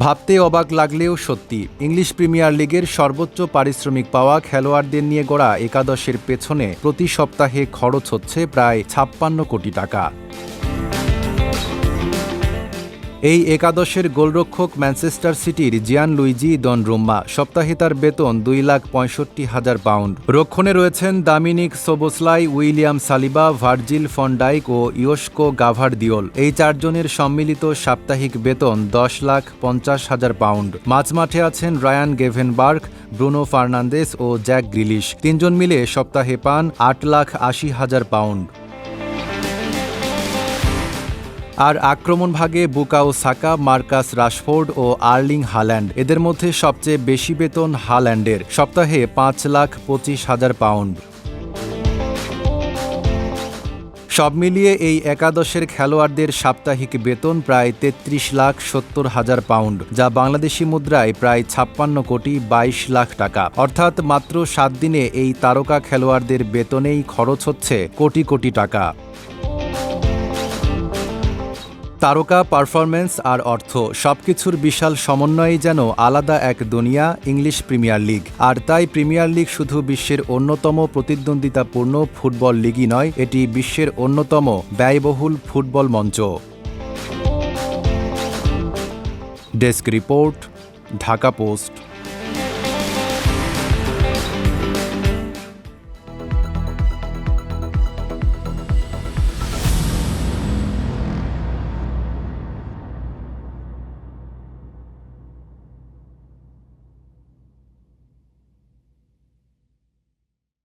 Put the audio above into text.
ভাবতে অবাক লাগলেও সত্যি, ইংলিশ প্রিমিয়ার লিগের সর্বোচ্চ পারিশ্রমিক পাওয়া খেলোয়াড়দের নিয়ে গড়া একাদশের পেছনে প্রতি সপ্তাহে খরচ হচ্ছে প্রায় ৫৬ কোটি টাকা। এই একাদশের গোলরক্ষক ম্যানচেস্টার সিটির জিয়ানলুইজি দনরুম্মা, সপ্তাহে তার বেতন ২,৬৫,০০০ পাউন্ড। রক্ষণে রয়েছেন Dominik Szoboszlai, William Saliba, Virgil van Dijk ও ইয়োস্কো গাভারদিওল। এই চারজনের সম্মিলিত সাপ্তাহিক বেতন ১০,৫০,০০০ পাউন্ড। মাঝমাঠে আছেন রায়ান গেভেনবার্গ, ব্রুনো ফার্নান্দেস ও জ্যাক গ্রিলিশ। তিনজন মিলে সপ্তাহে পান ৮,৮০,০০০ পাউন্ড। আর আক্রমণ ভাগে বুকাও সাকা, মার্কাস রাশফোর্ড ও আর্লিং হাল্যান্ড। এদের মধ্যে সবচেয়ে বেশি বেতন হাল্যান্ডের, সপ্তাহে ৫,২৫,০০০ পাউন্ড। সব মিলিয়ে এই একাদশের খেলোয়াড়দের সাপ্তাহিক বেতন প্রায় ৩৩,৭০,০০০ পাউন্ড, যা বাংলাদেশি মুদ্রায় প্রায় ৫৬,২২,০০,০০০ টাকা। অর্থাৎ মাত্র ৭ দিনে এই তারকা খেলোয়াড়দের বেতনেই খরচ হচ্ছে কোটি কোটি টাকা। তারকা, পারফরম্যান্স আর অর্থ সবকিছুর বিশাল সমন্বয়েই যেন আলাদা এক দুনিয়া ইংলিশ প্রিমিয়ার লিগ। আর তাই প্রিমিয়ার লিগ শুধু বিশ্বের অন্যতম প্রতিদ্বন্দ্বিতাপূর্ণ ফুটবল লিগই নয়, এটি বিশ্বের অন্যতম ব্যয়বহুল ফুটবল মঞ্চ। Desk report, Dhaka post.